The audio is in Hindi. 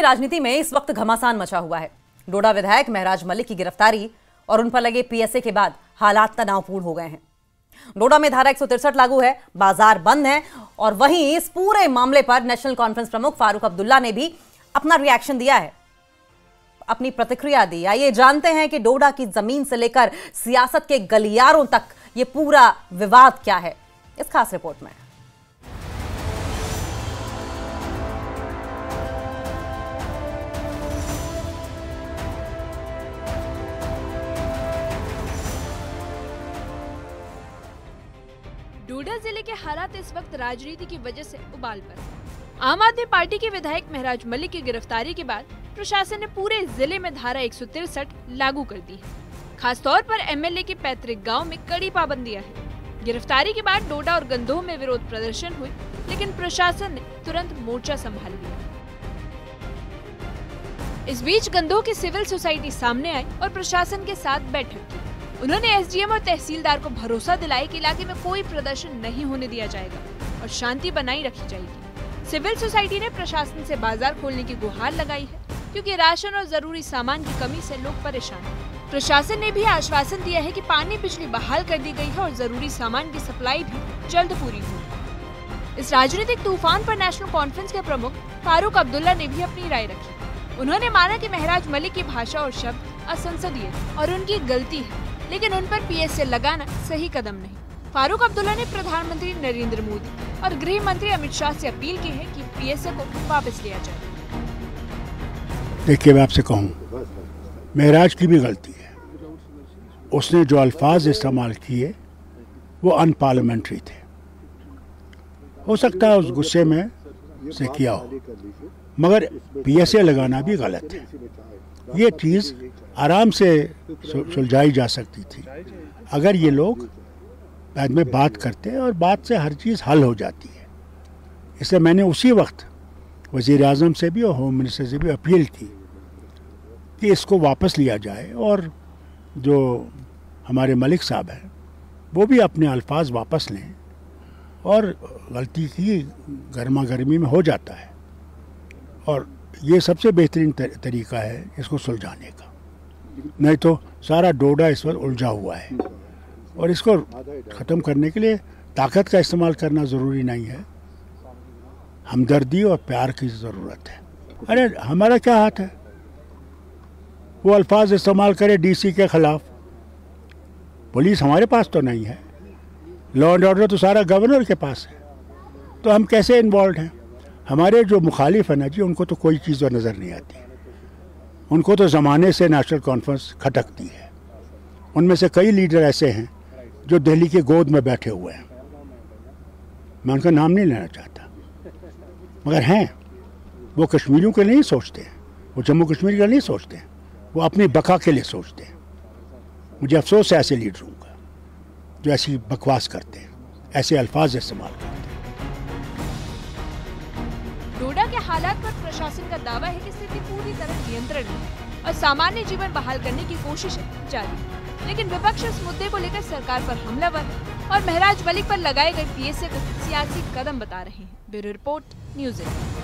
राजनीति में इस वक्त घमासान मचा हुआ है। डोडा विधायक महराज मलिक की गिरफ्तारी और उन पर लगे पीएसए के बाद हालात तनावपूर्ण हो गए हैं। डोडा में धारा 163 लागू है, बाजार बंद है और वहीं इस पूरे मामले पर नेशनल कॉन्फ्रेंस प्रमुख फारूक अब्दुल्ला ने भी अपना रिएक्शन दिया है, अपनी प्रतिक्रिया दी। आइए जानते हैं कि डोडा की जमीन से लेकर सियासत के गलियारों तक ये पूरा विवाद क्या है, इस खास रिपोर्ट में। डोडा जिले के हालात इस वक्त राजनीति की वजह से उबाल पर हैं। आम आदमी पार्टी के विधायक महराज मलिक की गिरफ्तारी के बाद प्रशासन ने पूरे जिले में धारा 163 लागू कर दी है। खासतौर पर एमएलए के पैतृक गांव में कड़ी पाबंदियां हैं। गिरफ्तारी के बाद डोडा और गंदोह में विरोध प्रदर्शन हुए, लेकिन प्रशासन ने तुरंत मोर्चा संभाल लिया। इस बीच गंदोह की सिविल सोसाइटी सामने आई और प्रशासन के साथ बैठक की। उन्होंने एसडीएम और तहसीलदार को भरोसा दिलाया कि इलाके में कोई प्रदर्शन नहीं होने दिया जाएगा और शांति बनाई रखी जाएगी। सिविल सोसाइटी ने प्रशासन से बाजार खोलने की गुहार लगाई है, क्योंकि राशन और जरूरी सामान की कमी से लोग परेशान हैं। प्रशासन ने भी आश्वासन दिया है कि पानी बिजली बहाल कर दी गई है और जरूरी सामान की सप्लाई भी जल्द पूरी होगी। इस राजनीतिक तूफान पर नेशनल कॉन्फ्रेंस के प्रमुख फारूक अब्दुल्ला ने भी अपनी राय रखी। उन्होंने माना कि महराज मलिक की भाषा और शब्द असंसदीय और उनकी गलती है, लेकिन उन पर पीएसए लगाना सही कदम नहीं। फारूक अब्दुल्ला ने प्रधानमंत्री नरेंद्र मोदी और गृह मंत्री अमित शाह से अपील की है कि पीएसए को वापस लिया जाए। देखिए, मैं आपसे कहूँ, महराज की भी गलती है। उसने जो अल्फाज इस्तेमाल किए वो अनपार्लियामेंट्री थे। हो सकता है उस गुस्से में से किया हो, मगर पीएसए लगाना भी गलत है। ये चीज़ आराम से सुलझाई जा सकती थी अगर ये लोग बाद में बात करते और बात से हर चीज़ हल हो जाती है। इसलिए मैंने उसी वक्त वज़ीर आज़म से भी और होम मिनिस्टर से भी अपील की कि इसको वापस लिया जाए और जो हमारे मलिक साहब हैं वो भी अपने अल्फाज वापस लें। और गलती की गर्मा गर्मी में हो जाता है और ये सबसे बेहतरीन तरीका है इसको सुलझाने का। नहीं तो सारा डोडा इस पर उलझा हुआ है और इसको ख़त्म करने के लिए ताकत का इस्तेमाल करना ज़रूरी नहीं है, हमदर्दी और प्यार की ज़रूरत है। अरे हमारा क्या हाथ है, वो अल्फाज इस्तेमाल करे डीसी के ख़िलाफ़। पुलिस हमारे पास तो नहीं है, लॉ एंड ऑर्डर तो सारा गवर्नर के पास है, तो हम कैसे इन्वॉल्व हैं? हमारे जो मुखालिफ है ना जी, उनको तो कोई चीज़ नज़र नहीं आती। उनको तो ज़माने से नेशनल कॉन्फ्रेंस खटकती है। उनमें से कई लीडर ऐसे हैं जो दिल्ली के गोद में बैठे हुए हैं। मैं उनका नाम नहीं लेना चाहता, मगर हैं। वो कश्मीरियों के लिए नहीं सोचते हैं, वो जम्मू कश्मीर के लिए नहीं सोचते हैं, वो अपनी बका के लिए सोचते हैं। मुझे अफसोस है ऐसे लीडरों का जो ऐसी बकवास करते हैं, ऐसे अल्फाज इस्तेमाल करते हैं। डोडा के हालात पर प्रशासन का दावा है कि स्थिति पूरी तरह नियंत्रण में है और सामान्य जीवन बहाल करने की कोशिशें जारी है। लेकिन विपक्ष इस मुद्दे को लेकर सरकार पर हमलावर है और महराज मलिक पर लगाए गए पीएसए को सियासी कदम बता रहे हैं। Bureau report, news 8।